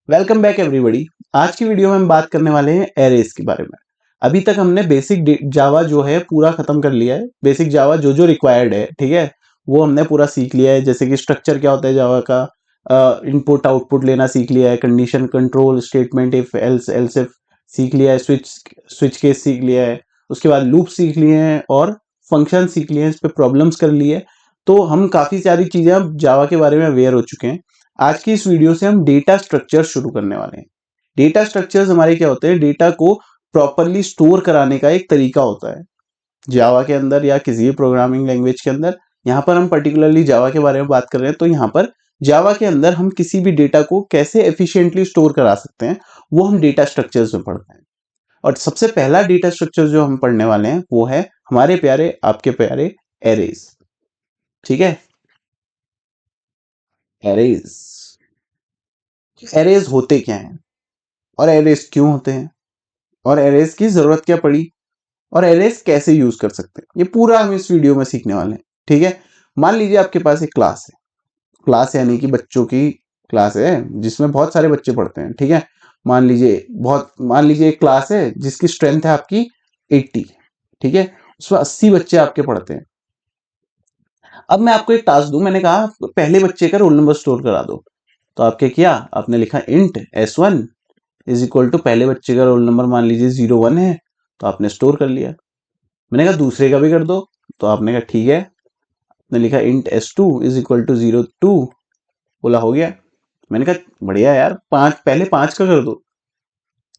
Welcome back everybody. आज की video में हम बात करने वाले हैं एरेज के बारे में। अभी तक हमने बेसिक जावा जो है पूरा खत्म कर लिया है। बेसिक जावा जो जो रिक्वायर्ड है, ठीक है, वो हमने पूरा सीख लिया है। जैसे कि स्ट्रक्चर क्या होता है जावा का, इनपुट आउटपुट लेना सीख लिया है, condition control statement, if else else if सीख लिया है, स्विच केस सीख लिया है, उसके बाद लूप सीख लिए हैं और फंक्शन सीख लिए हैं, इस पे प्रॉब्लम्स कर लिए हैं। तो हम काफी सारी चीजें अब जावा के बारे में अवेयर हो चुके हैं। आज की इस वीडियो से हम डेटा स्ट्रक्चर शुरू करने वाले हैं। डेटा स्ट्रक्चर्स हमारे क्या होते हैं? डेटा को प्रॉपरली स्टोर कराने का एक तरीका होता है जावा के अंदर या किसी भी प्रोग्रामिंग लैंग्वेज के अंदर। यहाँ पर हम पर्टिकुलरली जावा के बारे में बात कर रहे हैं, तो यहाँ पर जावा के अंदर हम किसी भी डेटा को कैसे एफिशिएंटली स्टोर करा सकते हैं वो हम डेटा स्ट्रक्चर्स में पढ़ते हैं। और सबसे पहला डेटा स्ट्रक्चर जो हम पढ़ने वाले हैं वो है हमारे प्यारे आपके प्यारे एरेज। ठीक है, एरेज। एरेज होते क्या हैं और एरेज क्यों होते हैं और एरेज की जरूरत क्या पड़ी और एरेज कैसे यूज कर सकते हैं, ये पूरा हम इस वीडियो में सीखने वाले हैं। ठीक है, मान लीजिए आपके पास एक क्लास है। क्लास यानी कि बच्चों की क्लास है जिसमें बहुत सारे बच्चे पढ़ते हैं। ठीक है, मान लीजिए एक क्लास है जिसकी स्ट्रेंथ है आपकी 80। ठीक है, उसमें 80 बच्चे आपके पढ़ते हैं। अब मैं आपको एक टास्क दूं, मैंने कहा पहले बच्चे का रोल नंबर स्टोर करा दो। तो आप क्या किया, आपने लिखा int S1 is equal to पहले बच्चे का रोल नंबर मान लीजिए 01 है, तो आपने स्टोर कर लिया। मैंने कहा दूसरे का भी कर दो, तो आपने कहा ठीक है, आपने लिखा int S2 is equal to 02, बोला हो गया। मैंने कहा बढ़िया यार, पहले 5 का कर दो,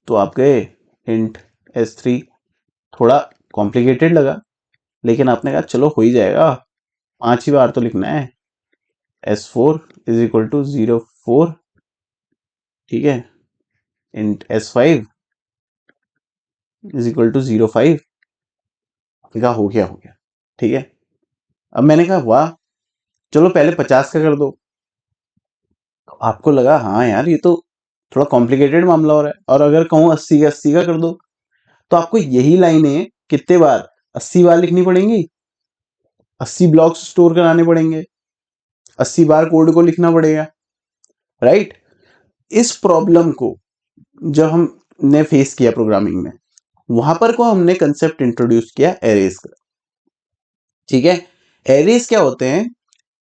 तो आप गए इंट S3। थोड़ा कॉम्प्लिकेटेड लगा, लेकिन आपने कहा चलो हो ही जाएगा, 5 ही बार तो लिखना है। S4 इज इक्वल टू 04, ठीक है, int S5 is equal to 05। कहा हो गया, ठीक है। अब मैंने कहा वाह, चलो पहले 50 का कर दो। तो आपको लगा हाँ यार ये तो थोड़ा कॉम्प्लिकेटेड मामला हो रहा है। और अगर कहूँ 80 का कर दो, तो आपको यही लाइनें कितने बार, 80 बार लिखनी पड़ेंगी, 80 ब्लॉक्स स्टोर कराने पड़ेंगे, 80 बार कोड को लिखना पड़ेगा, राइट। इस प्रॉब्लम को जब हमने फेस किया प्रोग्रामिंग में, वहां पर को हमने कंसेप्ट इंट्रोड्यूस किया एरेज का। ठीक है, एरेज क्या होते हैं?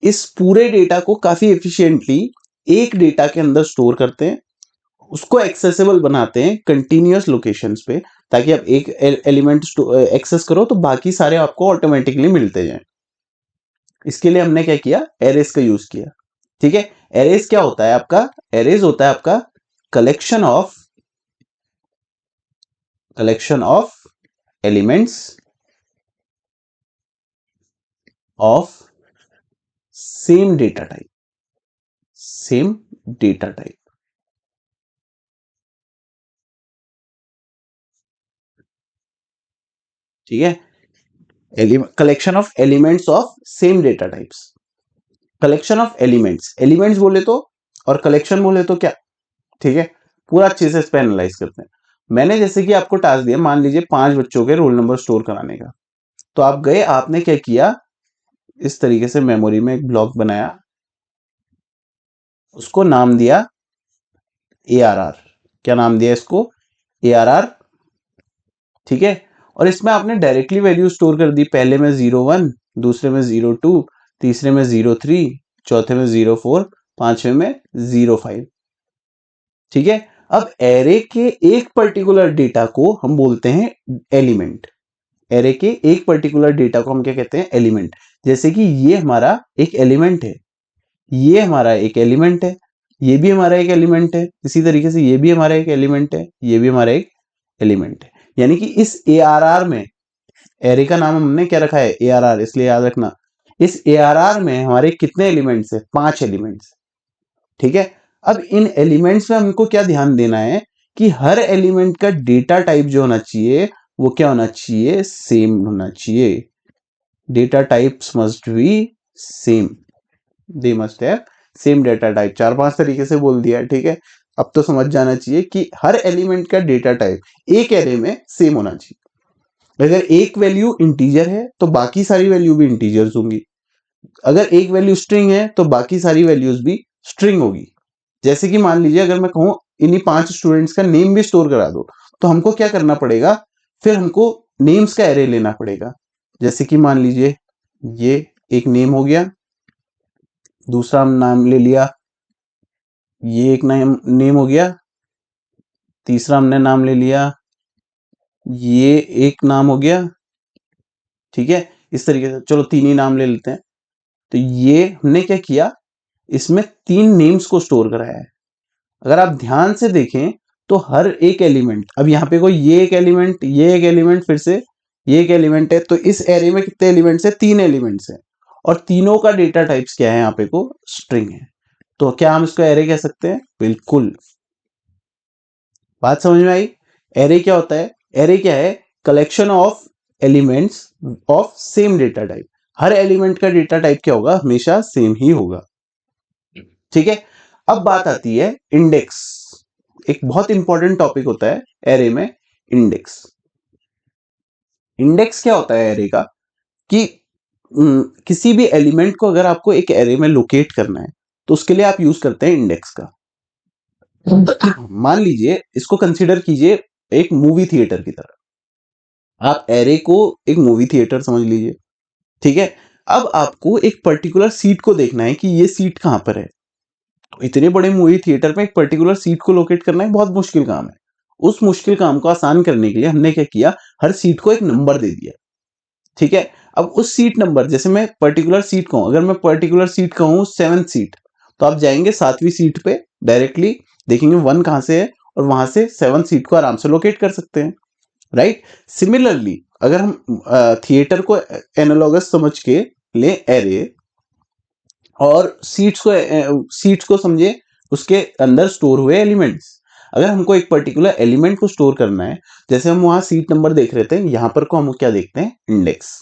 इस पूरे डेटा को काफी एफिशिएंटली एक डेटा के अंदर स्टोर करते हैं, उसको एक्सेसिबल बनाते हैं कंटिन्यूअस लोकेशंस पे, ताकि आप एक एलिमेंट एक्सेस करो तो बाकी सारे आपको ऑटोमेटिकली मिलते जाएं। इसके लिए हमने क्या किया, एरेज का यूज किया। ठीक है, एरेज क्या होता है आपका? एरेज होता है आपका collection of elements of same data type. ठीक है, collection of elements of same data types. Collection of elements बोले तो, और कलेक्शन बोले तो क्या? ठीक है, पूरा अच्छे से इस पर एनालाइज करते हैं। मैंने जैसे कि आपको टास्क दिया, मान लीजिए 5 बच्चों के रोल नंबर स्टोर कराने का। तो आप गए, आपने क्या किया, इस तरीके से मेमोरी में एक ब्लॉक बनाया, उसको नाम दिया ARR। क्या नाम दिया इसको? ARR। ठीक है, और इसमें आपने डायरेक्टली वैल्यू स्टोर कर दी। पहले में 01, दूसरे में 02, तीसरे में 03, चौथे में 04, पांचवे में 05। ठीक है, अब एरे के एक पर्टिकुलर डेटा को हम बोलते हैं एलिमेंट। एरे के एक पर्टिकुलर डेटा को हम क्या कहते हैं? एलिमेंट। जैसे कि ये हमारा एक एलिमेंट है, ये हमारा एक एलिमेंट है, ये भी हमारा एक एलिमेंट है, इसी तरीके से ये भी हमारा एक एलिमेंट है, ये भी हमारा एक एलिमेंट है। यानी कि इस ARR में, एरे का नाम हमने क्या रखा है? ARR, इसलिए याद रखना, इस ARR में हमारे कितने एलिमेंट्स है? 5 एलिमेंट्स। ठीक है, अब इन एलिमेंट्स में हमको क्या ध्यान देना है कि हर एलिमेंट का डेटा टाइप जो होना चाहिए वो क्या होना चाहिए? सेम होना चाहिए। Data types must be same, they must have same data type. 4-5 तरीके से बोल दिया, ठीक है। अब तो समझ जाना चाहिए कि हर एलिमेंट का डेटा टाइप एक एरे में सेम होना चाहिए। अगर एक वैल्यू इंटीजर है तो बाकी सारी वैल्यू भी इंटीजर्स होंगी। अगर एक वैल्यू स्ट्रिंग है तो बाकी सारी वैल्यूज भी स्ट्रिंग होगी। जैसे कि मान लीजिए अगर मैं कहूं इन्हीं 5 स्टूडेंट्स का नेम भी स्टोर करा दो, तो हमको क्या करना पड़ेगा, फिर हमको नेम्स का एरे लेना पड़ेगा। जैसे कि मान लीजिए ये एक नेम हो गया, दूसरा हम नाम ले लिया, ये एक नेम हो गया, तीसरा हमने नाम ले लिया, ये एक नाम हो गया, ठीक है। इस तरीके से चलो 3 ही नाम ले लेते हैं। तो ये हमने क्या किया, इसमें 3 नेम्स को स्टोर कराया है। अगर आप ध्यान से देखें तो हर एक एलिमेंट, अब यहाँ पे कोई ये एक एलिमेंट, ये एक एलिमेंट, फिर से ये एक एलिमेंट है, तो इस एरे में कितने एलिमेंट्स है, 3 एलिमेंट्स है, और तीनों का डेटा टाइप्स क्या है, यहाँ पे को स्ट्रिंग है। तो क्या हम इसको एरे कह सकते हैं, बिल्कुल। बात समझ में आई। एरे क्या होता है, एरे क्या है, collection of elements of same data type. Her element का डेटा टाइप क्या होगा, हमेशा सेम ही होगा, ठीक है। अब बात आती है इंडेक्स। एक बहुत इंपॉर्टेंट टॉपिक होता है एरे में, इंडेक्स। इंडेक्स क्या होता है एरे का, कि किसी भी एलिमेंट को अगर आपको एक एरे में लोकेट करना है तो उसके लिए आप यूज करते हैं इंडेक्स का। मान लीजिए, इसको कंसीडर कीजिए एक मूवी थिएटर की तरह। आप एरे को एक मूवी थिएटर समझ लीजिए, ठीक है। अब आपको एक पर्टिकुलर सीट को देखना है कि ये सीट कहां पर है। तो इतने बड़े मूवी थिएटर में एक पर्टिकुलर सीट को लोकेट करना एक बहुत मुश्किल काम है। उस मुश्किल काम को आसान करने के लिए हमने क्या किया, हर सीट को एक नंबर दे दिया, ठीक है। अब उस सीट नंबर, जैसे मैं पर्टिकुलर सीट कहूं, अगर मैं पर्टिकुलर सीट कहूं 7th सीट, तो आप जाएंगे 7वीं सीट पे, डायरेक्टली देखेंगे 1 कहां से है, और वहां से 7th सीट को आराम से लोकेट कर सकते हैं, राइट। सिमिलरली अगर हम थिएटर को एनालॉगस समझ के ले एरे, और सीट्स को समझे उसके अंदर स्टोर हुए एलिमेंट्स। अगर हमको एक पर्टिकुलर एलिमेंट को स्टोर करना है, जैसे हम वहां सीट नंबर देख रहे थे, यहां पर को हम क्या देखते हैं, इंडेक्स।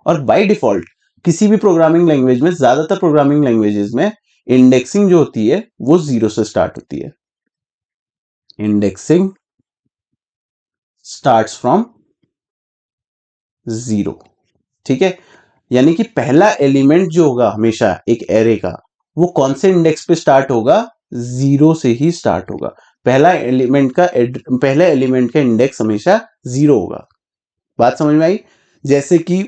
और बाय डिफॉल्ट किसी भी प्रोग्रामिंग लैंग्वेज में, ज्यादातर प्रोग्रामिंग लैंग्वेजेस में इंडेक्सिंग जो होती है वो 0 से स्टार्ट होती है। इंडेक्सिंग स्टार्ट्स फ्रॉम 0, ठीक है। यानी कि पहला एलिमेंट जो होगा हमेशा एक एरे का, वो कौन से इंडेक्स पे स्टार्ट होगा, 0 से ही स्टार्ट होगा। पहले एलिमेंट का इंडेक्स हमेशा 0 होगा। बात समझ में आई। जैसे कि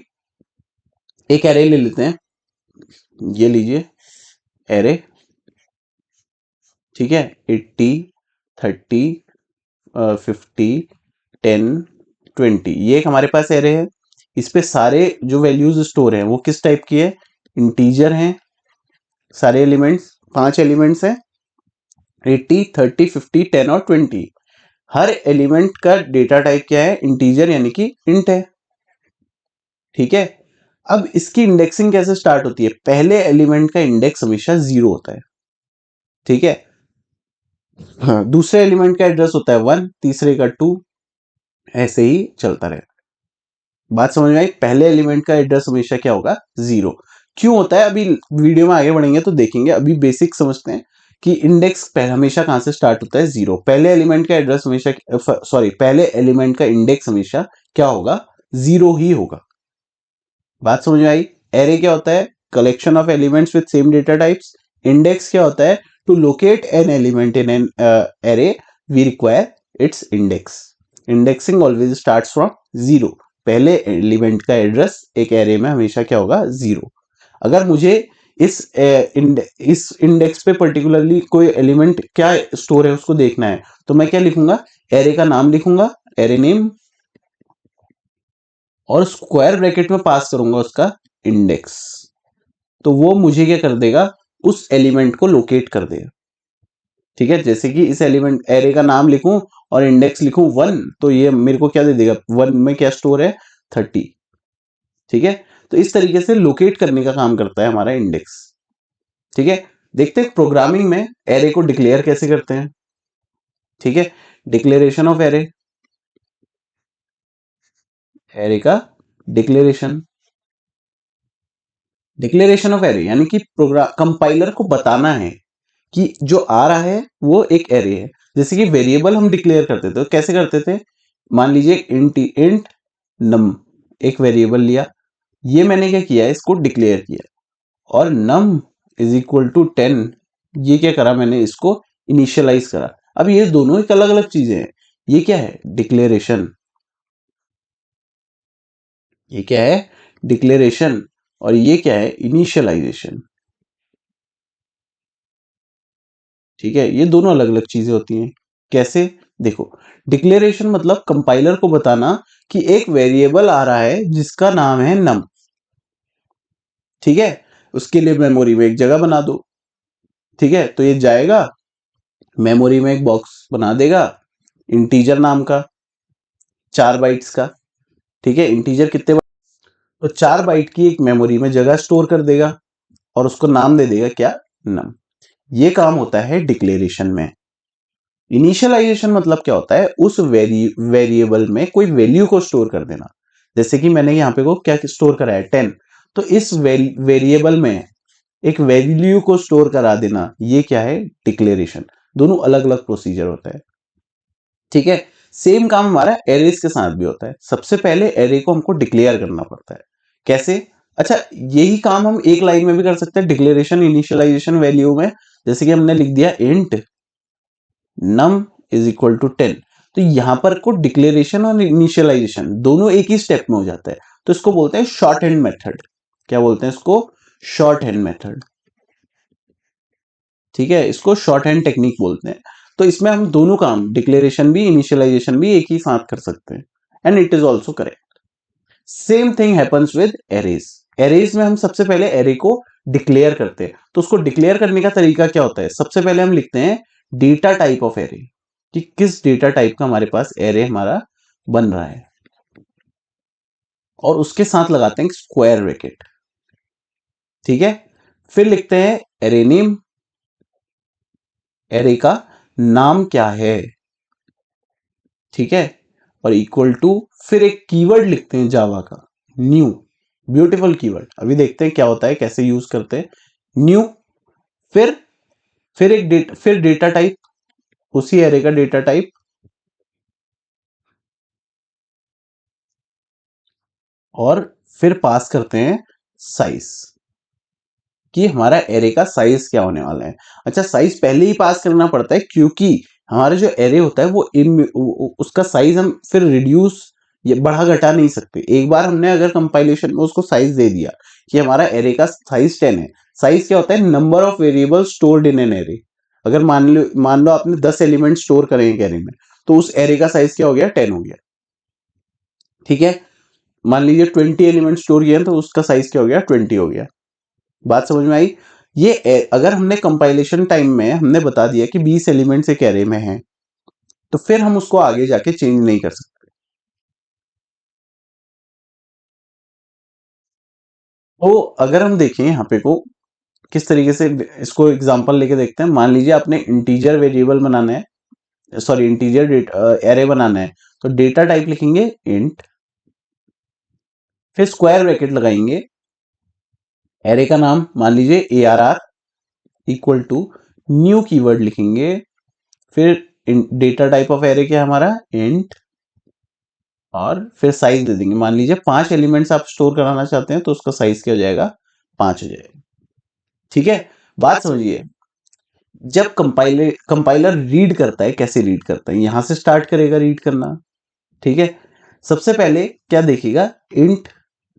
एक एरे ले लेते हैं, ये लीजिए एरे, ठीक है। 80, 30, 50, 10, 20, ये एक हमारे पास एरे है। इस पे सारे जो वैल्यूज स्टोर हैं वो किस टाइप की है, इंटीजर हैं। सारे एलिमेंट्स 5 एलिमेंट्स हैं, 80, 30, 50, 10 और 20। हर एलिमेंट का डेटा टाइप क्या है, इंटीजर, यानी कि इंट है, ठीक है। अब इसकी इंडेक्सिंग कैसे स्टार्ट होती है, पहले एलिमेंट का इंडेक्स हमेशा 0 होता है, ठीक है। हाँ, दूसरे एलिमेंट का एड्रेस होता है 1, तीसरे का 2, ऐसे ही चलता रहेगा। बात समझ में आई। पहले एलिमेंट का एड्रेस हमेशा क्या होगा, 0। क्यों होता है, अभी वीडियो में आगे बढ़ेंगे तो देखेंगे। अभी बेसिक समझते हैं कि इंडेक्स पहले हमेशा कहां से स्टार्ट होता है, 0। पहले एलिमेंट का एड्रेस हमेशा, पहले एलिमेंट का इंडेक्स हमेशा क्या होगा, 0 ही होगा। बात समझ में आई। एरे क्या होता है, collection of elements with same data types. Index क्या होता है, to locate an element in an array we require its index. Indexing always starts from 0। पहले एलिमेंट का एड्रेस एक एरे में हमेशा क्या होगा, 0। अगर मुझे इस इंडेक्स पे पर्टिकुलरली कोई एलिमेंट क्या स्टोर है उसको देखना है, तो मैं क्या लिखूंगा, एरे का नाम लिखूंगा, एरे नेम, और स्क्वायर ब्रैकेट में पास करूंगा उसका इंडेक्स। तो वो मुझे क्या कर देगा, उस एलिमेंट को लोकेट कर देगा, ठीक है। जैसे कि इस एलिमेंट एरे का नाम लिखूं और इंडेक्स लिखूं 1, तो ये मेरे को क्या दे देगा, 1 में क्या स्टोर है, 30, ठीक है। तो इस तरीके से लोकेट करने का काम करता है हमारा इंडेक्स, ठीक है। देखते हैं प्रोग्रामिंग में एरे को डिक्लेयर कैसे करते हैं, ठीक है। डिक्लेरेशन ऑफ एरे, एरे का डिक्लेरेशन। डिक्लेरेशन ऑफ एरे यानी कि प्रोग्राम कंपाइलर को बताना है कि जो आ रहा है वो एक एरे है। जैसे कि वेरिएबल हम डिक्लेयर करते थे, तो कैसे करते थे, मान लीजिए इंट नम एक वेरिएबल लिया, ये मैंने क्या किया, इसको डिक्लेयर किया, और नम इज इक्वल टू 10, ये क्या करा, मैंने इसको इनिशियलाइज करा। अब ये दोनों एक अलग अलग चीजें हैं। ये क्या है? डिक्लेरेशन। ये क्या है? डिक्लेरेशन। और ये क्या है? इनिशियलाइजेशन। ठीक है, ये दोनों अलग अलग चीजें होती हैं। कैसे? देखो, डिक्लेरेशन मतलब कंपाइलर को बताना कि एक वेरिएबल आ रहा है जिसका नाम है नम। ठीक है, उसके लिए मेमोरी में एक जगह बना दो। ठीक है, तो ये जाएगा मेमोरी में एक बॉक्स बना देगा इंटीजर नाम का, 4 बाइट्स का। ठीक है, इंटीजर कितने तो 4 बाइट की एक मेमोरी में जगह स्टोर कर देगा और उसको नाम दे देगा क्या? नम। ये काम होता है डिक्लेरेशन में। इनिशियलाइजेशन मतलब क्या होता है? उस वेरिएबल में कोई वैल्यू को स्टोर कर देना। जैसे कि मैंने यहाँ पे को क्या स्टोर करा है? 10। तो इस वेरिएबल में एक वैल्यू को स्टोर करा देना, ये क्या है? डिक्लेरेशन। दोनों अलग अलग प्रोसीजर होता है। ठीक है, सेम काम हमारा एरेज के साथ भी होता है। सबसे पहले एरे को हमको डिक्लेयर करना पड़ता है। कैसे? अच्छा, यही काम हम एक लाइन में भी कर सकते हैं, डिक्लेरेशन इनिशियलाइजेशन वैल्यू में। जैसे कि हमने लिख दिया int num is equal to 10। तो यहां पर को डिक्लेरेशन और इनिशियलाइजेशन दोनों एक ही स्टेप में हो जाता है। तो इसको बोलते हैं शॉर्ट हैंड मेथड। क्या बोलते हैं इसको? Short hand method. ठीक है, इसको शॉर्ट हैंड टेक्निक बोलते हैं। तो इसमें हम दोनों काम, डिक्लेरेशन भी इनिशियलाइजेशन भी एक ही साथ कर सकते हैं, and it is also correct. Same thing happens with arrays. Arrays में हम सबसे पहले एरे को डिक्लेयर करते हैं। तो उसको डिक्लेयर करने का तरीका क्या होता है? सबसे पहले हम लिखते हैं डेटा टाइप ऑफ एरे, कि किस डेटा टाइप का हमारे पास एरे हमारा बन रहा है, और उसके साथ लगाते हैं स्क्वायर ब्रैकेट। ठीक है, फिर लिखते हैं एरे नेम, एरे का नाम क्या है। ठीक है, और इक्वल टू, फिर एक कीवर्ड लिखते हैं जावा का, न्यू। ब्यूटीफुल कीवर्ड, अभी देखते हैं क्या होता है, कैसे यूज करते हैं। न्यू, फिर फिर डेटा टाइप, उसी एरे का डेटा टाइप, और फिर पास करते हैं साइज, कि हमारा एरे का साइज क्या होने वाला है। अच्छा, साइज पहले ही पास करना पड़ता है क्योंकि हमारा जो एरे होता है वो उसका साइज हम फिर रिड्यूस, ये बढ़ा घटा नहीं सकते। एक बार हमने अगर कंपाइलेशन में उसको साइज दे दिया कि हमारा एरे का साइज 10 है। साइज क्या होता है? Number of variable stored in an array. अगर मान लो आपने 10 एलिमेंट स्टोर करे एक एरे में, तो उस एरे का साइज क्या हो गया? 10 हो गया। ठीक है, मान लीजिए 20 एलिमेंट स्टोर किया तो उसका साइज क्या हो गया? 20 हो गया। बात समझ में आई? ये अगर हमने कंपाइलेशन टाइम में हमने बता दिया कि 20 एलिमेंट्स एक एरे में हैं, तो फिर हम उसको आगे जाके चेंज नहीं कर सकते। तो अगर हम देखें यहाँ पे को किस तरीके से, इसको एग्जांपल लेके देखते हैं। मान लीजिए आपने इंटीजर वेरिएबल बनाना है, सॉरी इंटीजर एरे बनाना है। तो डेटा टाइप लिखेंगे इंट, फिर स्क्वायर ब्रैकेट लगाएंगे, एरे का नाम मान लीजिए ARR, equal to new keyword लिखेंगे, फिर डेटा टाइप ऑफ एरे क्या है हमारा? इंट, और फिर साइज दे देंगे। मान लीजिए 5 एलिमेंट्स आप स्टोर कराना चाहते हैं, तो उसका साइज क्या हो जाएगा? 5 हो जाएगा। ठीक है, बात समझिए। जब कंपाइलर रीड करता है, कैसे रीड करता है? यहां से स्टार्ट करेगा रीड करना। ठीक है, सबसे पहले क्या देखेगा? इंट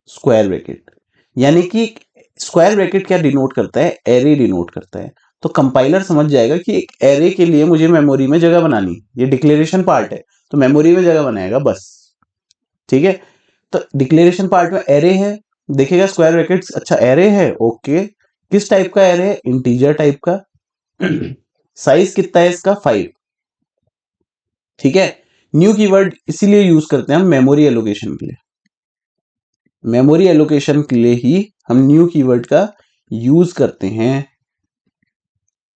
स्क्वायर ब्रैकेट, यानी कि स्क्वायर ब्रैकेट क्या डिनोट करता है? एरे डिनोट करता है। तो कंपाइलर समझ जाएगा कि एक एरे के लिए मुझे मेमोरी में जगह बनानी, ये डिक्लेरेशन पार्ट है, तो मेमोरी में जगह बनाएगा बस। ठीक है, तो डिक्लेरेशन पार्ट में एरे है, देखेगा स्क्वायर ब्रैकेट्स, अच्छा एरे है, ओके। किस टाइप का एरे है? इंटीजर टाइप का। साइज कितना है इसका? 5। ठीक है, न्यू कीवर्ड इसीलिए यूज करते हैं हम मेमोरी एलोकेशन के लिए। मेमोरी एलोकेशन के लिए ही हम न्यू कीवर्ड का यूज करते हैं।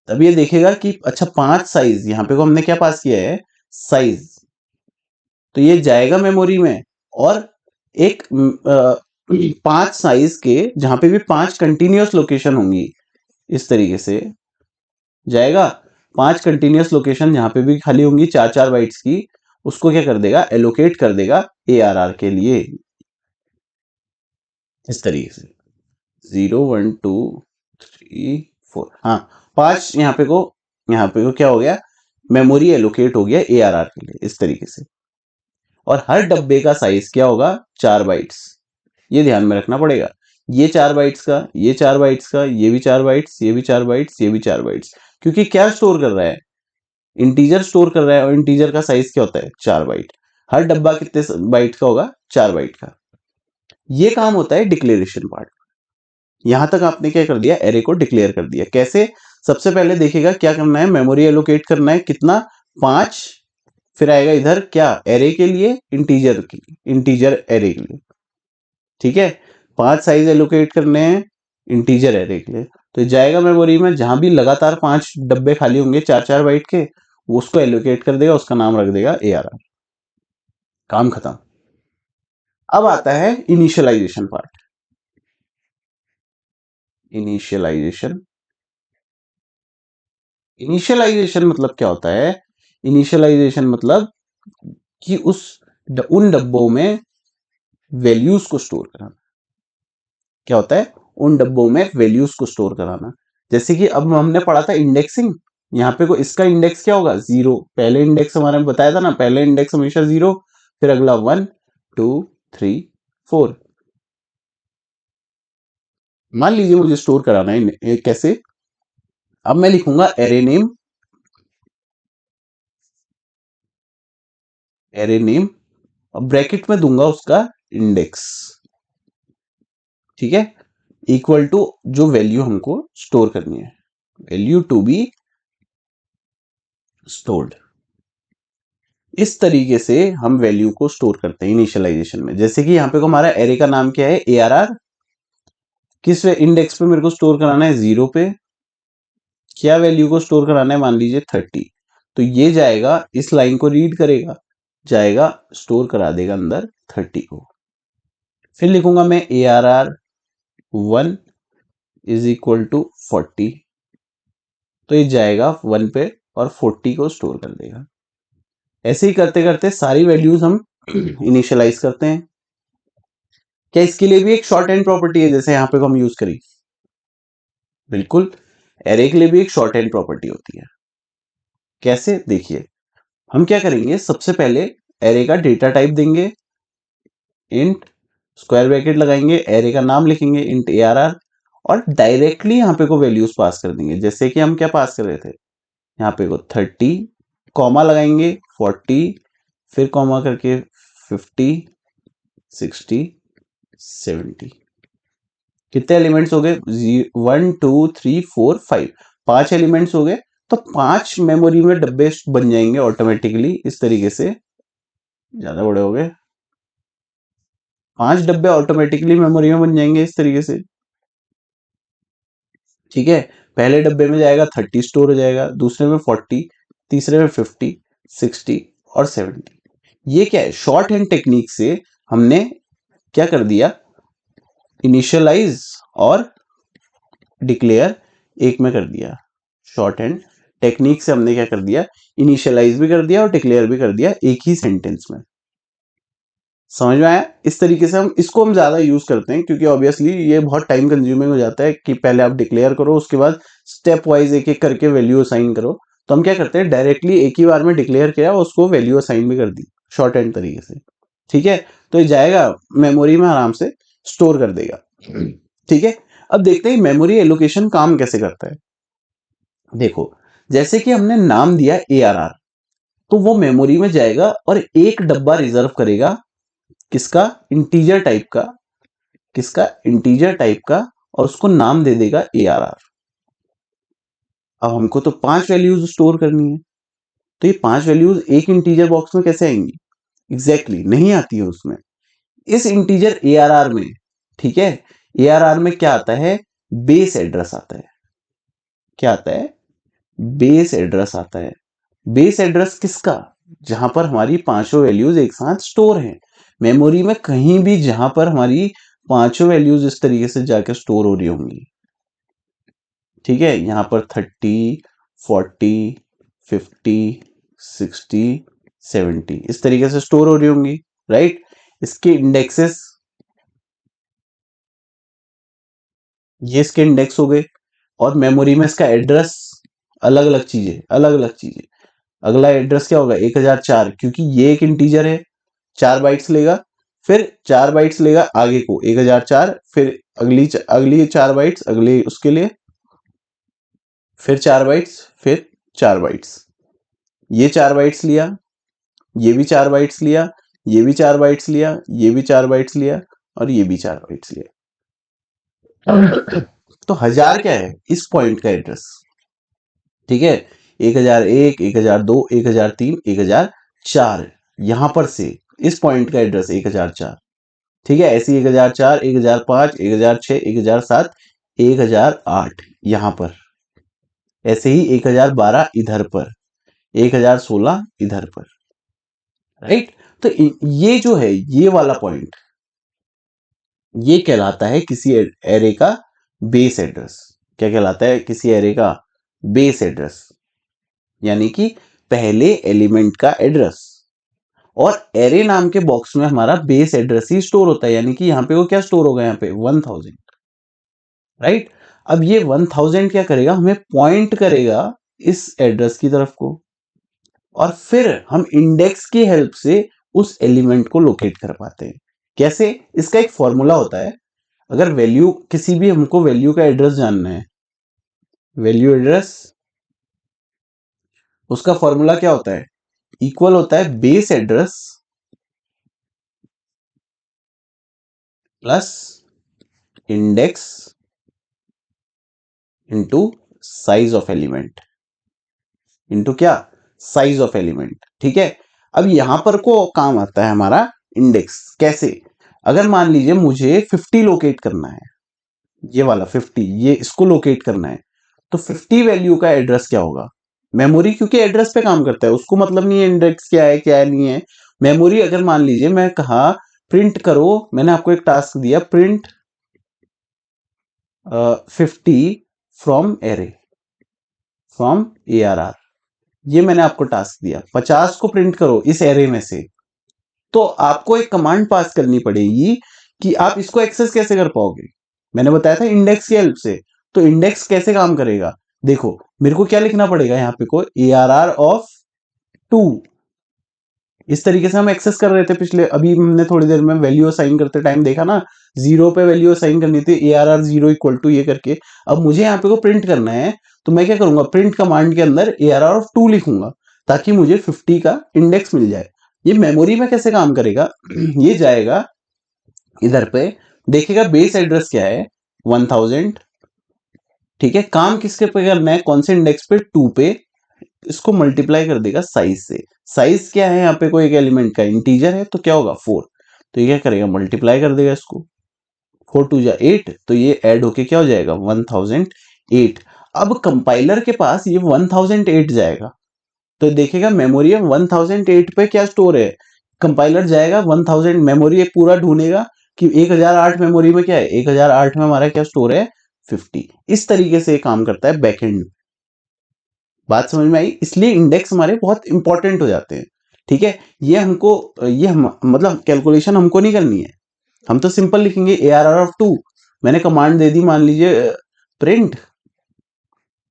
तब ये देखेगा कि अच्छा 5 साइज, यहां पे को हमने क्या पास किया है? साइज। तो ये जाएगा मेमोरी में, और एक 5 साइज के जहां पे भी 5 कंटिन्यूअस लोकेशन होंगी, इस तरीके से जाएगा। 5 कंटिन्यूअस लोकेशन जहां पे भी खाली होंगी 4-4 बाइट्स की, उसको क्या कर देगा? एलोकेट कर देगा ARR के लिए, इस तरीके से 0 1 2 3 4। हाँ, 5 यहाँ पे को क्या हो गया? मेमोरी एलोकेट हो गया ARR के लिए इस तरीके से। और हर डब्बे का साइज क्या होगा, 4 बाइट्स। ये ध्यान में रखना पड़ेगा, ये 4 बाइट्स का, ये 4 बाइट्स का, ये भी 4 बाइट्स, ये भी 4 बाइट्स, ये भी 4 बाइट्स। क्योंकि क्या स्टोर कर रहा है, इंटीजर स्टोर कर रहा है, और इंटीजर का साइज क्या होता है, 4 बाइट। हर डब्बा कितने बाइट का होगा, 4 बाइट का। ये काम होता है डिक्लेरेशन पार्ट। यहां तक आपने क्या कर दिया, एरे को डिक्लेयर कर दिया। कैसे, सबसे पहले देखिएगा क्या करना है, मेमोरी एलोकेट करना है कितना, 5। फिर आएगा इधर क्या, एरे के लिए, इंटीजर के लिए, इंटीजर एरे के लिए, ठीक है। 5 साइज एलोकेट करने हैं इंटीजर एरे के लिए, तो जाएगा मेमोरी में, जहां भी लगातार 5 डब्बे खाली होंगे 4-4 बाइट के, वो उसको एलोकेट कर देगा, उसका नाम रख देगा ARR। काम खत्म। अब आता है इनिशियलाइजेशन पार्ट। इनिशियलाइजेशन, इनिशियलाइजेशन मतलब क्या होता है, इनिशियलाइजेशन मतलब कि उन डब्बों में वैल्यूज को स्टोर कराना। क्या होता है, उन डब्बों में वैल्यूज को स्टोर कराना। जैसे कि अब हमने पढ़ा था इंडेक्सिंग, यहाँ पे को इसका इंडेक्स क्या होगा, 0। पहले इंडेक्स हमारे में बताया था ना, पहले इंडेक्स हमेशा 0, फिर अगला 1 2 3 4। मान लीजिए मुझे स्टोर कराना है कैसे, अब मैं लिखूंगा एरे नेम, एरे नेम, अब ब्रैकेट में दूंगा उसका इंडेक्स, ठीक है, इक्वल टू जो वैल्यू हमको स्टोर करनी है, वैल्यू टू बी स्टोर्ड। इस तरीके से हम वैल्यू को स्टोर करते हैं इनिशियलाइजेशन में। जैसे कि यहाँ पे को हमारा एरे का नाम क्या है, ARR। किस इंडेक्स पे मेरे को स्टोर कराना है, 0 पे। क्या वैल्यू को स्टोर कराना है, मान लीजिए 30। तो ये जाएगा, इस लाइन को रीड करेगा, जाएगा स्टोर करा देगा अंदर 30 को। फिर लिखूंगा मैं ARR1 इज इक्वल टू 40, तो ये जाएगा 1 पे और 40 को स्टोर कर देगा। ऐसे ही करते करते सारी वैल्यूज हम इनिशियलाइज करते हैं। क्या इसके लिए भी एक शॉर्ट हैंड प्रॉपर्टी है, जैसे यहाँ पे को हम यूज करें, बिल्कुल, एरे के लिए भी एक शॉर्ट हैंड प्रॉपर्टी होती है। कैसे, देखिए, हम क्या करेंगे, सबसे पहले एरे का डेटा टाइप देंगे, इंट, स्क्वायर ब्रैकेट लगाएंगे, एरे का नाम लिखेंगे इंट ARR, और डायरेक्टली यहाँ पे को वैल्यूज पास कर देंगे। जैसे कि हम क्या पास कर रहे थे, यहाँ पे को 30, कॉमा लगाएंगे 40, फिर कॉमा करके 50 60 70। कितने एलिमेंट्स हो गए, 1 2 3 4 5, 5 एलिमेंट्स हो गए। तो 5 मेमोरी में डब्बे बन जाएंगे ऑटोमेटिकली इस तरीके से, ज्यादा बड़े हो गए, 5 डब्बे ऑटोमेटिकली मेमोरी में बन जाएंगे इस तरीके से, ठीक है। पहले डब्बे में जाएगा 30 स्टोर हो जाएगा, दूसरे में 40, तीसरे में 50 60 और 70। ये क्या है, शॉर्ट हैंड टेक्निक से हमने क्या कर दिया, इनिशियलाइज और डिक्लेयर एक में कर दिया। शॉर्ट हैंड टेक्निक से हमने क्या कर दिया, इनिशियलाइज भी कर दिया और डिक्लेयर भी कर दिया एक ही सेंटेंस में। समझ में आया, इस तरीके से हम ज्यादा यूज करते हैं, क्योंकि ऑब्वियसली ये बहुत टाइम कंज्यूमिंग हो जाता है कि पहले आप डिक्लेयर करो, उसके बाद स्टेप वाइज एक एक करके वैल्यू असाइन करो। तो हम क्या करते हैं, डायरेक्टली एक ही बार में डिक्लेयर किया, उसको वैल्यू असाइन भी कर दी शॉर्ट हैंड तरीके से, ठीक है। तो ये जाएगा मेमोरी में आराम से स्टोर कर देगा, ठीक है। अब देखते हैं मेमोरी एलोकेशन काम कैसे करता है। देखो, जैसे कि हमने नाम दिया ARR, तो वो मेमोरी में जाएगा और एक डब्बा रिजर्व करेगा, किसका, इंटीजर टाइप का, किसका, इंटीजर टाइप का, और उसको नाम दे देगा ARR। अब हमको तो 5 वैल्यूज स्टोर करनी है, तो ये 5 वैल्यूज एक इंटीजर बॉक्स में कैसे आएंगी, एग्जैक्टली नहीं आती है उसमें, इस इंटीजर ARR में, ठीक है। ARR में क्या आता है, बेस एड्रेस आता है। क्या आता है, बेस एड्रेस आता है। बेस एड्रेस किसका, जहां पर हमारी पांचों वैल्यूज एक साथ स्टोर हैं मेमोरी में, कहीं भी जहां पर हमारी पांचों वैल्यूज इस तरीके से जाकर स्टोर हो रही होंगी, ठीक है। यहां पर 30 40 50 60 70 इस तरीके से स्टोर हो रही होंगी, राइट। इसके इंडेक्सेस, ये इसके इंडेक्स हो गए, और मेमोरी में इसका एड्रेस, अलग अलग चीजें, अलग अलग चीजें। अगला एड्रेस क्या होगा 1004, क्योंकि ये एक इंटीजर है, 4 बाइट्स लेगा, फिर 4 बाइट्स लेगा आगे को 1004, फिर अगली 4 बाइट्स अगले उसके लिए, फिर 4 बाइट्स, फिर 4 बाइट्स, ये 4 बाइट्स लिया, ये भी 4 बाइट्स लिया, ये भी 4 बाइट्स लिया, ये भी 4 बाइट्स लिया, और ये भी 4 बाइट्स लिया। तो 1000 क्या है इस पॉइंट का एड्रेस, ठीक है। 1001, 1002, 1003, 1004, यहां पर से इस पॉइंट का एड्रेस 1004, ठीक है। ऐसे 1004, 1005, 1006, 1007, 1008 यहां पर, ऐसे ही 1012 इधर पर, 1016 इधर पर, राइट। तो ये जो है ये वाला पॉइंट, ये कहलाता है किसी एरे का बेस एड्रेस। क्या कहलाता है? किसी एरे का बेस एड्रेस, यानी कि पहले एलिमेंट का एड्रेस। और एरे नाम के बॉक्स में हमारा बेस एड्रेस ही स्टोर होता है, यानी कि यहां पे वो क्या स्टोर होगा, यहां पे 1000, राइट। अब ये 1000 क्या करेगा, हमें पॉइंट करेगा इस एड्रेस की तरफ को, और फिर हम इंडेक्स की हेल्प से उस एलिमेंट को लोकेट कर पाते हैं। कैसे? इसका एक फॉर्मूला होता है। अगर वैल्यू किसी भी, हमको वैल्यू का एड्रेस जानना है, वैल्यू एड्रेस, उसका फॉर्मूला क्या होता है? इक्वल होता है base address plus index into size of element, into क्या? साइज ऑफ एलिमेंट, ठीक है। अब यहां पर को काम आता है हमारा इंडेक्स। कैसे? अगर मान लीजिए मुझे 50 लोकेट करना है, ये वाला 50, ये इसको लोकेट करना है, तो 50 वैल्यू का एड्रेस क्या होगा? मेमोरी क्योंकि एड्रेस पे काम करता है, उसको मतलब नहीं है इंडेक्स क्या है क्या नहीं है। मेमोरी, अगर मान लीजिए मैं कहा प्रिंट करो, मैंने आपको एक टास्क दिया, print 50 from array, from ARR, ये मैंने आपको टास्क दिया, 50 को प्रिंट करो इस एरे में से। तो आपको एक कमांड पास करनी पड़ेगी कि आप इसको एक्सेस कैसे कर पाओगे। मैंने बताया था इंडेक्स की हेल्प से। तो इंडेक्स कैसे काम करेगा? देखो, मेरे को क्या लिखना पड़ेगा यहाँ पे, को ARR ऑफ 2, इस तरीके से हम एक्सेस कर रहे थे पिछले, अभी हमने थोड़ी देर में वैल्यू असाइन करते टाइम देखा ना, 0 पे वैल्यू असाइन करनी थी, ARR 0 इक्वल टू ये करके। अब मुझे यहाँ पे को प्रिंट करना है, तो मैं क्या करूंगा, प्रिंट कमांड के अंदर ARR ऑफ 2 लिखूंगा, ताकि मुझे 50 का इंडेक्स मिल जाए। ये मेमोरी में कैसे काम करेगा? ये जाएगा इधर पे, देखेगा बेस एड्रेस क्या है 1000, ठीक है। काम किसके पे करना है, कौन से इंडेक्स पे? 2 पे। इसको मल्टीप्लाई कर देगा साइज से। साइज क्या है यहाँ पे, कोई एक एलिमेंट का इंटीजर है, तो क्या होगा 4, तो ये क्या करेगा, मल्टीप्लाई कर देगा इसको, 4 2 जा 8, तो ये ऐड होके क्या हो जाएगा 1008। अब कंपाइलर के पास ये 1008 जाएगा, तो देखेगा मेमोरी में 1008 पे क्या स्टोर है। कंपाइलर जाएगा 1000 मेमोरी एक पूरा ढूंढेगा कि 1008 मेमोरी में क्या है, 1008 में हमारा क्या स्टोर है 50। इस तरीके से काम करता है बैकएंड। बात समझ में आई? इसलिए इंडेक्स हमारे बहुत इंपॉर्टेंट हो जाते हैं, ठीक है। ये हमको मतलब कैलकुलेशन हमको नहीं करनी है, हम तो सिंपल लिखेंगे ARR ऑफ 2। मैंने कमांड दे दी, मान लीजिए प्रिंट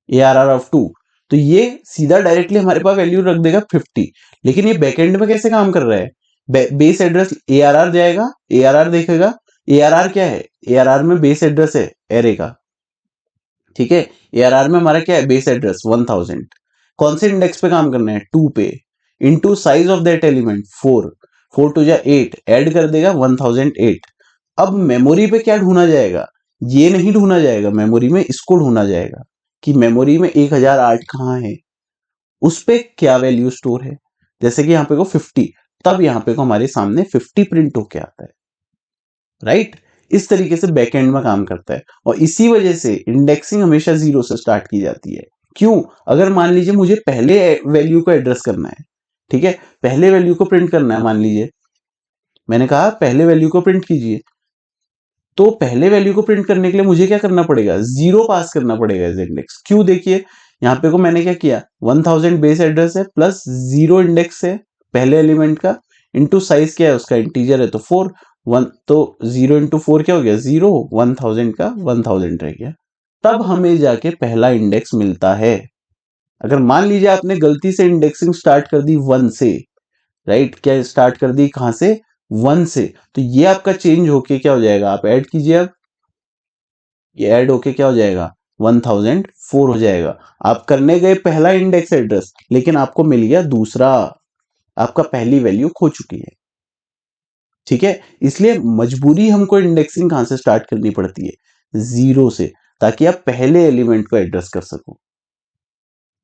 ARR ऑफ 2, तो ये सीधा डायरेक्टली हमारे पास वैल्यू रख देगा 50। लेकिन ये बैकएंड में कैसे काम कर रहा है? बेस एड्रेस ARR जाएगा, ARR देखेगा, ARR क्या है, ARR में बेस एड्रेस है एरे का, ठीक है। ARR में हमारा क्या है, बेस एड्रेस 1000। कौन से इंडेक्स पे काम करना है, 2 पे, into size of that element 4, 4 2 जा 8, ऐड कर देगा 1008। अब मेमोरी पे क्या ढूंढा जाएगा? ये नहीं ढूंढा जाएगा मेमोरी में, इसको ढूंढा जाएगा कि मेमोरी में 1008 कहाँ है, उस पे क्या वैल्यू स्टोर है। जैसे कि यहाँ पे को 50, तब यहाँ पे को हमारे सामने 50 प्रिंट होके आता है, राइट। इस तरीके से बैकएंड में काम करता है, और इसी वजह से इंडेक्सिंग हमेशा 0 से स्टार्ट की जाती है। क्यों? अगर मान लीजिए मुझे पहले वैल्यू को एड्रेस करना है, ठीक है, पहले वैल्यू को प्रिंट करना है, मान लीजिए मैंने कहा पहले वैल्यू को प्रिंट कीजिए, तो पहले वैल्यू को प्रिंट करने के लिए मुझे क्या करना पड़ेगा, 0 पास करना पड़ेगा एज इंडेक्स। क्यों? देखिए यहाँ पे को मैंने क्या किया, 1000 बेस एड्रेस है प्लस 0 इंडेक्स है पहले एलिमेंट का, इंटू साइज क्या है उसका, इंटीजर है तो 4, 1, तो 0 इंटू 4 क्या हो गया 0, 1000 का 1000 रह गया। तब हमें जाके पहला इंडेक्स मिलता है। अगर मान लीजिए आपने गलती से इंडेक्सिंग स्टार्ट कर दी 1 से, राइट, क्या स्टार्ट कर दी कहां से, 1 से, तो ये आपका चेंज होके क्या हो जाएगा, आप ऐड कीजिए, अब ये ऐड होके क्या हो जाएगा, 1004 हो जाएगा। आप करने गए पहला इंडेक्स एड्रेस, लेकिन आपको मिल गया दूसरा, आपका पहली वैल्यू खो चुकी है। ठीक है, इसलिए मजबूरी हमको इंडेक्सिंग कहां से स्टार्ट करनी पड़ती है, 0 से, ताकि आप पहले एलिमेंट को एड्रेस कर सको,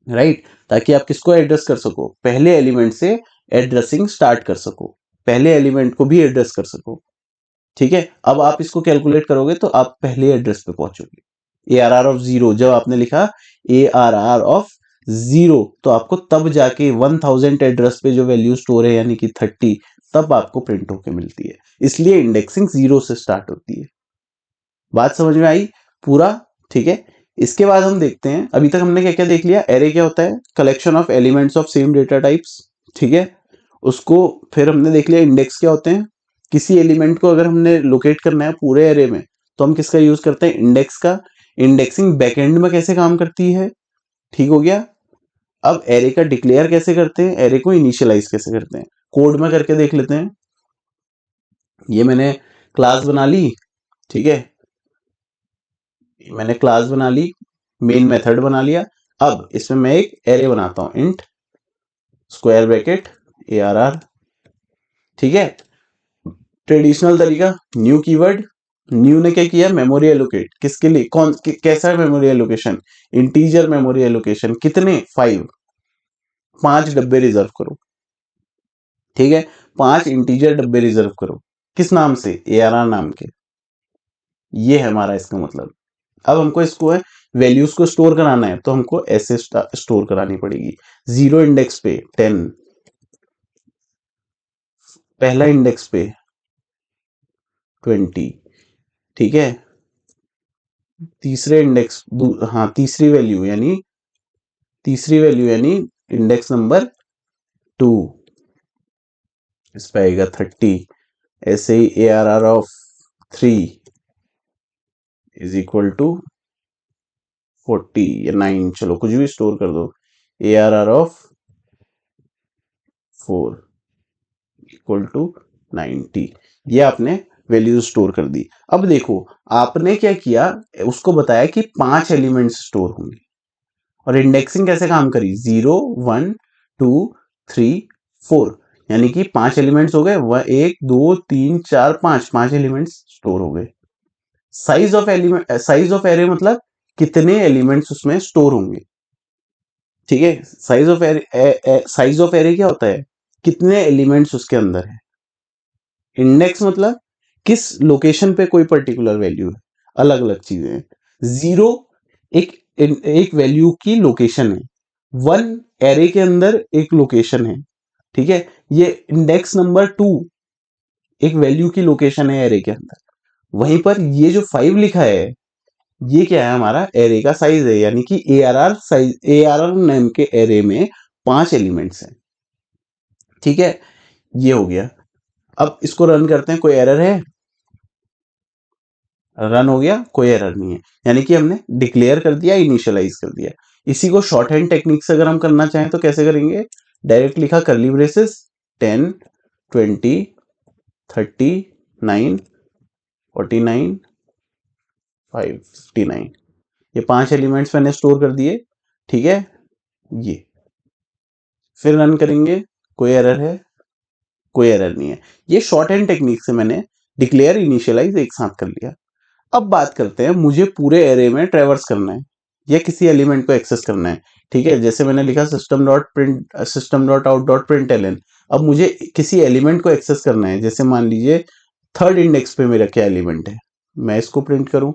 राइट, ताकि आप किसको एड्रेस कर सको, पहले एलिमेंट से एड्रेसिंग स्टार्ट कर सको, पहले एलिमेंट को भी एड्रेस कर सको। ठीक है, अब आप इसको कैलकुलेट करोगे तो आप पहले एड्रेस पे पहुंचोगे। ए आर आर ऑफ 0 जब आपने लिखा ए आर आर ऑफ 0, तो आपको तब जाके 1000 एड्रेस पे जो वैल्यू स्टोर है यानी कि 30, तब आपको प्रिंट होके मिलती है। इसलिए इंडेक्सिंग 0 से स्टार्ट होती है। बात समझ में आई पूरा? ठीक है, इसके बाद हम देखते हैं, अभी तक हमने क्या क्या देख लिया। एरे क्या होता है, collection of elements of same data types. ठीक है, उसको फिर हमने देख लिया। इंडेक्स क्या होते हैं, किसी एलिमेंट को अगर हमने लोकेट करना है पूरे एरे में, तो हम किसका यूज करते हैं, इंडेक्स का। इंडेक्सिंग बैकएंड में कैसे काम करती है, ठीक हो गया। अब एरे का डिक्लेयर कैसे करते हैं, एरे को इनिशियलाइज कैसे करते हैं, कोड में करके देख लेते हैं। ये मैंने क्लास बना ली, ठीक है, मैंने क्लास बना ली, मेन मेथड बना लिया। अब इसमें मैं एक एरे बनाता हूं, int square bracket A R R. ठीक है, ट्रेडिशनल तरीका, न्यू कीवर्ड। न्यू ने क्या किया, मेमोरी एलोकेट, किसके लिए, कैसा memory allocation, integer memory allocation, कितने, 5, 5 डब्बे रिजर्व करो। ठीक है, 5 इंटीजर डब्बे रिजर्व करो, किस नाम से, ए आर आर नाम के। ये है हमारा इसका मतलब। अब हमको इसको है वैल्यूज को स्टोर कराना है, तो हमको ऐसे स्टोर करानी पड़ेगी। 0 इंडेक्स पे 10, पहला इंडेक्स पे 20, ठीक है, तीसरे इंडेक्स, हाँ तीसरी वैल्यू यानी इंडेक्स नंबर 2, इस पे आएगा 30। ऐसे ही A R R of 3 is equal to 40 या 9, चलो कुछ भी स्टोर कर दो। A R R of 4 equal to 90। ये आपने वैल्यू स्टोर कर दी। अब देखो आपने क्या किया, उसको बताया कि 5 एलिमेंट्स स्टोर होंगे, और इंडेक्सिंग कैसे काम करी, 0 1 2 3 4, यानी कि 5 एलिमेंट्स हो गए, 1 2 3 4 5, 5 एलिमेंट्स स्टोर हो गए। साइज ऑफ एरे मतलब कितने एलिमेंट्स उसमें स्टोर होंगे। ठीक है, साइज ऑफ एरे क्या होता है, कितने एलिमेंट्स उसके अंदर है। इंडेक्स मतलब किस लोकेशन पे कोई पर्टिकुलर वैल्यू है, अलग अलग चीजें हैं। 0 एक एक वैल्यू की लोकेशन है, 1 एरे के अंदर एक लोकेशन है। ठीक है, ये इंडेक्स नंबर 2 एक वैल्यू की लोकेशन है एरे के अंदर। वहीं पर ये जो 5 लिखा है, ये क्या है, हमारा एरे का साइज है, यानी कि A R R size, A R R name के एरे में 5 एलिमेंट्स हैं। ठीक है, ये हो गया। अब इसको रन करते हैं, कोई एरर है, रन हो गया, कोई एरर नहीं है, यानी कि हमने डिक्लेयर कर दिया, इनिशियलाइज कर दिया। इसी को शॉर्ट हैंड टेक्निक से अगर हम करना चाहें तो कैसे करेंगे, डायरेक्ट लिखा कर्ली ब्रेसेस 10 20 30 9 49 59, ये 5 एलिमेंट्स मैंने स्टोर कर दिए। ठीक है, ये फिर रन करेंगे, कोई एरर है, कोई एरर नहीं है। ये शॉर्ट हैंड टेक्निक से मैंने डिक्लेयर इनिशियलाइज एक साथ कर लिया। अब बात करते हैं, मुझे पूरे एरे में ट्रेवर्स करना है या किसी एलिमेंट को एक्सेस करना है। ठीक है, जैसे मैंने लिखा system dot out dot print L N. अब मुझे किसी एलिमेंट को एक्सेस करना है, जैसे मान लीजिए थर्ड इंडेक्स पे मेरा क्या एलिमेंट है, मैं इसको प्रिंट करूं,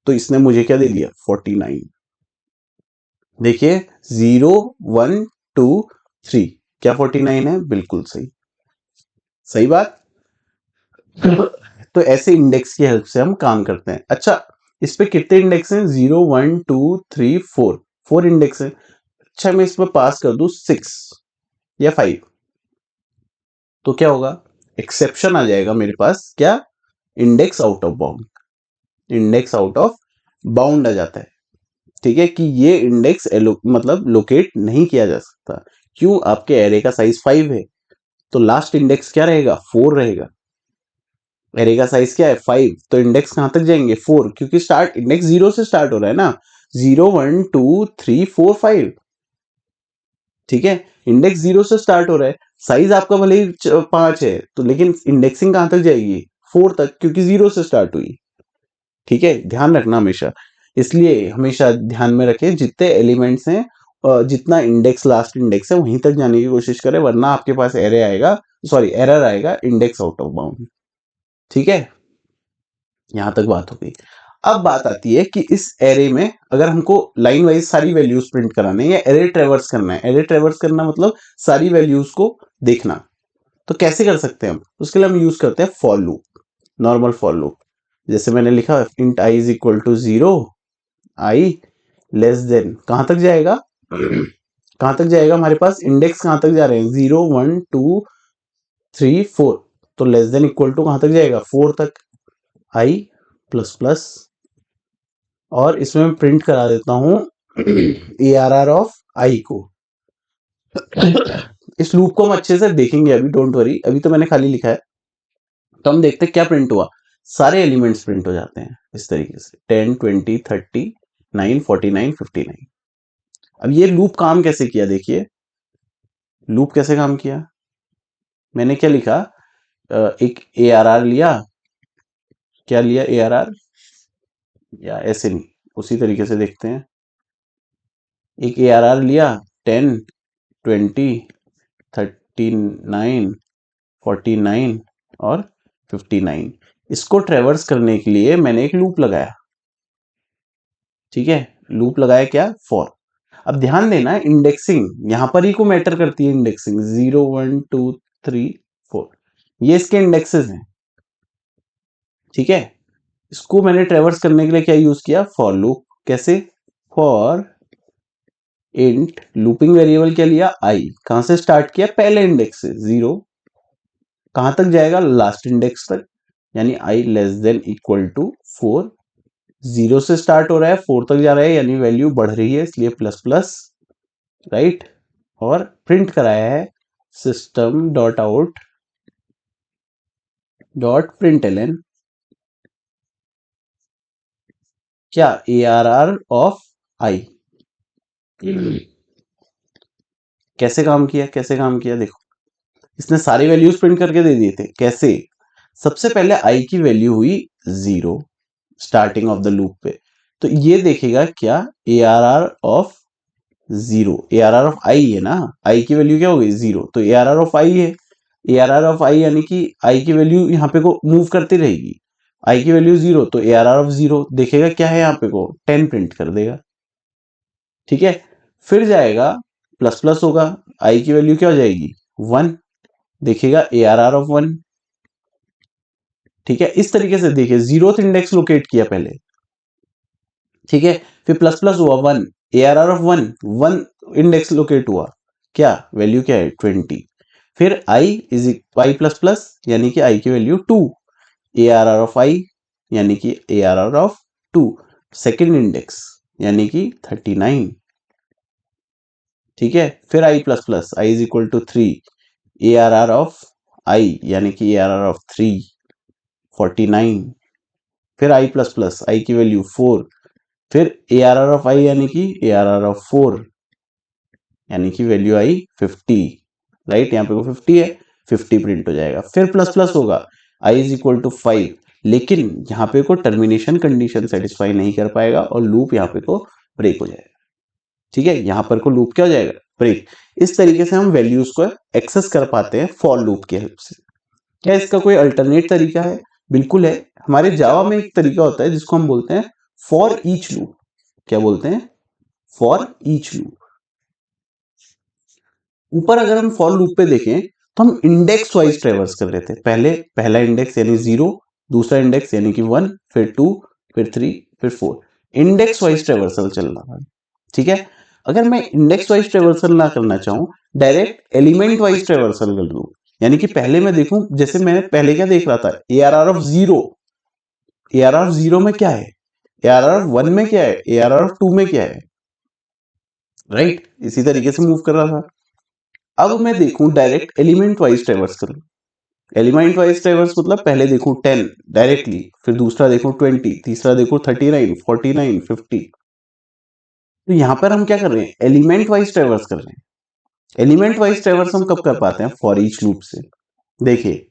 तो इसने मुझे क्या दे दिया, 49। देखिए 0 1 2 3, क्या 49 है, बिल्कुल सही, सही बात। तो ऐसे इंडेक्स की हेल्प से हम काम करते हैं। अच्छा, इस पे कितने इंडेक्स हैं, 0 1 2 3 4, 4 इंडेक्स हैं। अच्छा, मैं इसमें पास कर दूं 6 या 5, तो क्या होगा, एक्सेप्शन आ जाएगा मेरे पास, क्या, index out of bound, index out of bound आ जाता है। ठीक है, कि ये इंडेक्स मतलब लोकेट नहीं किया जा सकता। क्यों? आपके एरे का साइज 5 है, तो लास्ट इंडेक्स क्या रहेगा? 4 रहेगा। एरे का साइज क्या है? 5, तो इंडेक्स कहां तक जाएंगे? 4, क्योंकि स्टार्ट इंडेक्स 0 से स्टार्ट हो रहा है ना। 0 1 2 3 4 5, ठीक है, इंडेक्स 0 से स्टार्ट हो रहा है। साइज आपका भले ही 5 है, तो लेकिन इंडेक्सिंग कहां तक जाएगी? 4 तक, क्योंकि 0 से स्टार्ट हुई। ठीक है, ध्यान रखना हमेशा। इसलिए हमेशा ध्यान में रखें, जितने एलिमेंट्स हैं जितना इंडेक्स लास्ट इंडेक्स है वहीं तक जाने की कोशिश करें, वरना आपके पास एरे आएगा, सॉरी एरर आएगा, इंडेक्स आउट ऑफ बाउंड। ठीक है, यहां तक बात हो गई। अब बात आती है कि इस एरे में अगर हमको लाइन वाइज सारी वैल्यूज प्रिंट कराने हैं या एरे ट्रेवर्स करना है। एरे ट्रेवर्स करना मतलब सारी वैल्यूज को देखना। तो कैसे कर सकते हैं हम? उसके लिए हम यूज करते हैं for loop, normal for loop. जैसे मैंने लिखा int I is equal to 0, I less than कहां तक जाएगा? कहां तक जाएगा? हमारे पास इंडेक्स कहां तक जा रहे हैं? 0 1 2 3 4, तो लेस देन इक्वल टू कहां तक जाएगा? 4 तक। आई प्लस प्लस, और इसमें मैं प्रिंट करा देता हूं ए आर आर ऑफ आई को। इस लूप को हम अच्छे से देखेंगे अभी, डोंट वरी, अभी तो मैंने खाली लिखा है। तो हम देखते हैं क्या प्रिंट हुआ। सारे एलिमेंट्स प्रिंट हो जाते हैं इस तरीके से, 10 20 30 9 49 59। अब ये लूप काम कैसे किया? देखिए लूप कैसे काम किया। मैंने क्या लिखा, एक ए आर आर लिया। क्या लिया? ए आर आर, या ऐसे नहीं, उसी तरीके से देखते हैं। एक ए आर आर लिया, 10 20 39 49 और 59। इसको ट्रेवर्स करने के लिए मैंने एक लूप लगाया। ठीक है, लूप लगाया क्या? फॉर। अब ध्यान देना, इंडेक्सिंग यहां पर ही को मैटर करती है। इंडेक्सिंग 0 1 2 3 4, ये इसके इंडेक्सेस हैं। ठीक है, इसको मैंने ट्रेवर्स करने के लिए क्या यूज किया? For loop. कैसे? फॉर इंट लूपिंग वेरिएबल क्या लिया? आई। कहां से स्टार्ट किया? पहले इंडेक्स से 0, कहां तक जाएगा? लास्ट इंडेक्स तक, यानी आई लेस देन इक्वल टू 4। 0 से स्टार्ट हो रहा है, 4 तक जा रहा है, यानी वैल्यू बढ़ रही है, इसलिए प्लस प्लस, राइट। और प्रिंट कराया है system dot out dot println क्या? ए आर आर ऑफ आई। कैसे काम किया? कैसे काम किया? देखो, इसने सारी वैल्यूज प्रिंट करके दे दिए थे। कैसे? सबसे पहले आई की वैल्यू हुई 0 स्टार्टिंग ऑफ द लूप पे, तो ये देखेगा क्या? A R R of 0। A R R of I है ना, आई की वैल्यू क्या हो गई? 0, तो ए आर आर ऑफ आई है। ए आर आर ऑफ आई यानी कि आई की वैल्यू यहाँ पे को मूव करती रहेगी। आई की वैल्यू 0, तो ए आर आर ऑफ 0 देखेगा क्या है? यहाँ पे को 10 प्रिंट कर देगा। ठीक है, फिर जाएगा प्लस प्लस होगा, आई की वैल्यू क्या हो जाएगी? 1, देखेगा ए आर आर ऑफ 1। ठीक है, इस तरीके से देखिए, 0th इंडेक्स लोकेट किया पहले। ठीक है, फिर प्लस प्लस हुआ 1, A R R of 1 index locate हुआ। क्या वैल्यू? क्या है? 20। फिर I is I plus plus, यानी कि आई की value 2, A R R of I यानी कि A R R of 2, second index यानी कि 39। ठीक है, फिर I plus plus, I is equal to 3, A R R of I यानी कि ए आर आर ऑफ 3 49। फिर आई प्लस प्लस, आई की वैल्यू 4, फिर ए आर आर ऑफ आई यानी कि ए आर आर ऑफ 4 यानी कि वैल्यू आई 50, राइट। यहाँ पे वो 50 है, 50 प्रिंट हो जाएगा। फिर प्लस प्लस होगा, आई इज इक्वल टू 5, लेकिन यहाँ पे को टर्मिनेशन कंडीशन सेटिस्फाई नहीं कर पाएगा और लूप यहाँ पे को ब्रेक हो जाएगा। ठीक है, यहाँ पर को लूप क्या हो जाएगा? ब्रेक। इस तरीके से हम वैल्यूज को एक्सेस कर पाते हैं फॉर लूप की हेल्प से। क्या इसका कोई अल्टरनेट तरीका है? बिल्कुल है। हमारे जावा में एक तरीका होता है जिसको हम बोलते हैं फॉर ईच लूप। क्या बोलते हैं? For each loop. ऊपर अगर हम फॉर लूप पे देखें तो हम इंडेक्स वाइज ट्रेवर्स कर रहे थे। पहले पहला इंडेक्स यानी 0, दूसरा इंडेक्स यानी कि 1, फिर 2, फिर 3, फिर 4, इंडेक्स वाइज ट्रेवर्सल चल रहा है। ठीक है, अगर मैं इंडेक्स वाइज ट्रेवर्सल ना करना चाहूं, डायरेक्ट एलिमेंट वाइज ट्रेवर्सल कर दूं, यानी कि पहले मैं देखूं, जैसे मैंने पहले क्या देख रहा था? A R R of 0। A R R of 0 में क्या है? ARR1 में क्या है, ARR2 में क्या है, राइट? इसी तरीके से मूव कर रहा था। अब मैं देखूं डायरेक्ट एलिमेंट वाइज ट्रेवर्स करूं। एलिमेंट वाइज ट्रेवर्स मतलब पहले देखूं 10 डायरेक्टली, फिर दूसरा देखूं 20, तीसरा देखूं 39, 49, 50। तो यहां पर हम क्या कर रहे हैं, एलिमेंट वाइज ट्रेवर्स कर रहे हैं। एलिमेंट वाइज ट्रेवर्स हम कब कर पाते हैं, फॉर ईच लूप से। देखिए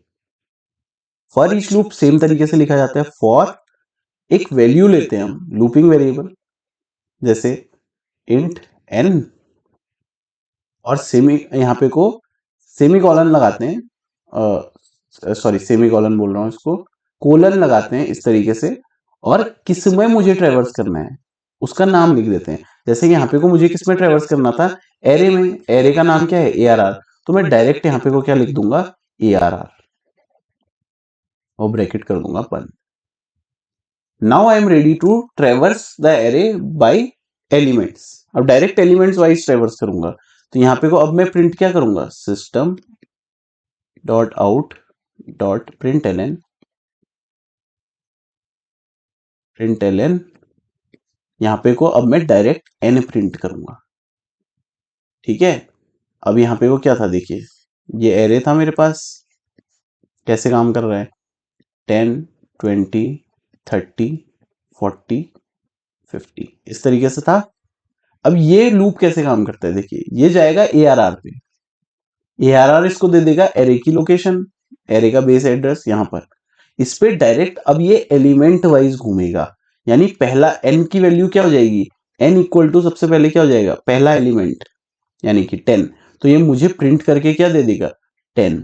फॉर ईच लूप सेम तरीके से लिखा जाता है। फॉर एक वैल्यू लेते हैं हम, लूपिंग वेरिएबल, जैसे इंट n, और सेमी यहाँ पे को सेमी कॉलन लगाते हैं, सॉरी सेमी कॉलन बोल रहा हूँ इसको, कोलन लगाते हैं इस तरीके से, और किसमें मुझे ट्रेवर्स करना है उसका नाम लिख देते हैं। जैसे कि यहाँ पे को मुझे किसमें ट्रेवर्स करना था, एरे में। एरे का नाम क्या है, ARR। तो मैं डायरेक्ट यहाँ पे को क्या लिख दूंगा, ARR, और ब्रैकेट कर दूंगा 1। Now I am ready to traverse the array by elements. अब डायरेक्ट एलिमेंट्स वाइज ट्रेवर्स करूंगा। तो यहाँ पे को अब मैं प्रिंट क्या करूंगा, system dot out dot println यहाँ पे को अब मैं डायरेक्ट n प्रिंट करूंगा। ठीक है, अब यहाँ पे को क्या था, देखिए ये एरे था मेरे पास, कैसे काम कर रहा है, 10, 20, 30, 40, 50 इस तरीके से था। अब ये लूप कैसे काम करता है, देखिए ये जाएगा ARR पे, ARR इसको दे देगा एरे की लोकेशन, एरे का बेस एड्रेस यहाँ पर, इस पे डायरेक्ट अब ये एलिमेंट वाइज घूमेगा। यानी पहला n की वैल्यू क्या हो जाएगी, n इक्वल टू सबसे पहले क्या हो जाएगा, पहला एलिमेंट यानी कि 10। तो ये मुझे प्रिंट करके क्या दे देगा, 10।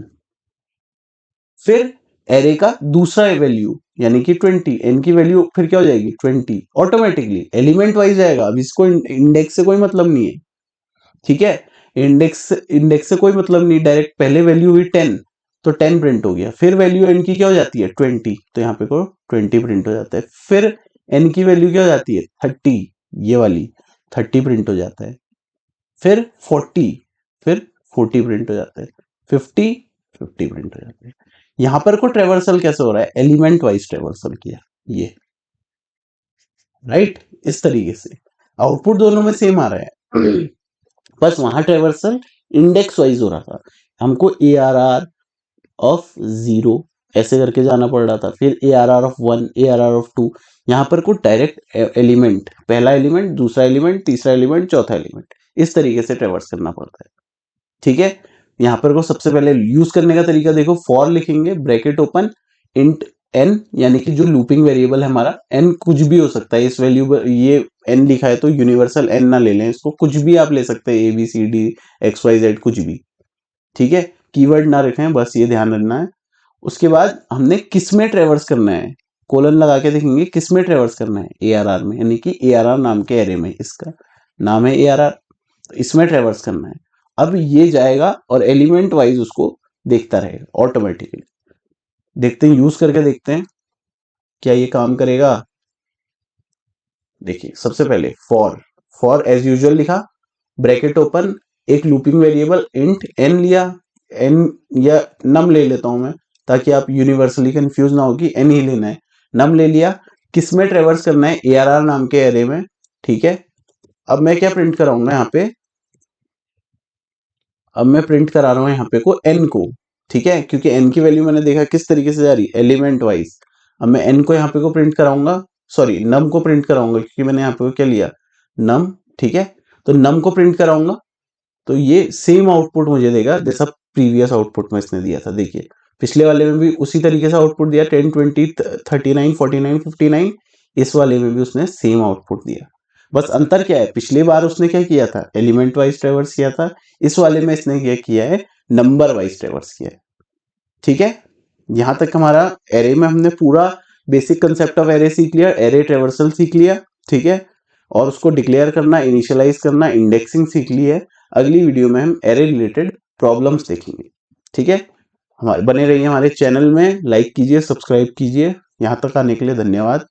फिर एरे का दूसरा वैल्यू यानी कि 20, n की वैल्यू फिर क्या हो जाएगी 20, ऑटोमेटिकली एलिमेंट वाइज जाएगा। अब इसको इंडेक्स से कोई मतलब नहीं है, ठीक है, इंडेक्स से कोई मतलब नहीं, डायरेक्ट पहले वैल्यू हुई 10 तो 10 प्रिंट हो गया। फिर वैल्यू n की क्या हो जाती है 20, तो यहाँ पे को 20 प्रिंट हो जाता है। फिर n की वैल्यू क्या हो जाती है 30, ये वाली 30 प्रिंट हो जाता है। फिर 40, फिर 40 प्रिंट हो जाता है। 50, 50 प्रिंट हो जाता है। यहाँ पर को ट्रेवर्सल कैसे हो रहा है, एलिमेंट वाइज ट्रेवर्सल किया ये, राइट? इस तरीके से आउटपुट दोनों में सेम आ रहा है, बस वहां ट्रेवर्सल इंडेक्स वाइज हो रहा था। हमको ARR ऑफ 0 ऐसे करके जाना पड़ रहा था, फिर ARR ऑफ 1, ARR ऑफ 2। यहाँ पर को डायरेक्ट एलिमेंट, पहला एलिमेंट, दूसरा एलिमेंट, तीसरा एलिमेंट, चौथा एलिमेंट, इस तरीके से ट्रेवर्स करना पड़ता है। ठीक है, यहाँ पर को सबसे पहले यूज करने का तरीका देखो, फॉर लिखेंगे ब्रैकेट ओपन इंट n, यानी कि जो लूपिंग वेरिएबल है हमारा, n कुछ भी हो सकता है। इस वैल्यू ये n लिखा है तो यूनिवर्सल n ना ले लें इसको, कुछ भी आप ले सकते हैं, ABCD XYZ कुछ भी, ठीक है, कीवर्ड ना रखें, बस ये ध्यान रखना है। उसके बाद हमने किस में ट्रेवर्स करना है, कोलन लगा के देखेंगे किस में ट्रेवर्स करना है, ARR में, यानी कि ARR नाम के एरे में, इसका नाम है ARR, इसमें ट्रेवर्स करना है। अब ये जाएगा और एलिमेंट वाइज उसको देखता रहेगा ऑटोमेटिकली। देखते हैं, यूज करके देखते हैं क्या ये काम करेगा। देखिए सबसे पहले फॉर एज यूजुअल लिखा, ब्रैकेट ओपन, एक लूपिंग वेरिएबल इंट n लिया, n या नम ले लेता हूं मैं ताकि आप यूनिवर्सली कंफ्यूज ना हो कि n ही लेना है। नम ले लिया, किस में ट्रेवर्स करना है, ARR नाम के एरे में, ठीक है। अब मैं क्या प्रिंट कराऊंगा यहाँ पे, अब मैं प्रिंट करा रहा हूं यहाँ पे को n को, ठीक है, क्योंकि n की वैल्यू मैंने देखा किस तरीके से जा रही है, एलिमेंट वाइज। अब मैं n को यहाँ पे को प्रिंट कराऊंगा, सॉरी नम को प्रिंट कराऊंगा, क्योंकि मैंने यहाँ पे को क्या लिया, नम, ठीक है। तो नम को प्रिंट कराऊंगा तो ये सेम आउटपुट मुझे देगा जैसा प्रीवियस आउटपुट में इसने दिया था। देखिए पिछले वाले में भी उसी तरीके से आउटपुट दिया, 10, 20, 39, 49, 59। इस वाले में भी उसने सेम आउटपुट दिया, बस अंतर क्या है, पिछली बार उसने क्या किया था, एलिमेंट वाइज ट्रेवर्स किया था, इस वाले में इसने क्या किया है, नंबर वाइज ट्रेवर्स किया है। ठीक है, यहां तक हमारा एरे में हमने पूरा बेसिक कंसेप्ट ऑफ एरे सीख लिया, एरे ट्रेवर्सल सीख लिया, ठीक है, और उसको डिक्लेयर करना, इनिशियलाइज करना, इंडेक्सिंग सीख ली है। अगली वीडियो में हम एरे रिलेटेड प्रॉब्लम्स देखेंगे। ठीक है, हमारे बने रहिए हमारे चैनल में, लाइक कीजिए, सब्सक्राइब कीजिए। यहाँ तक आने के लिए धन्यवाद।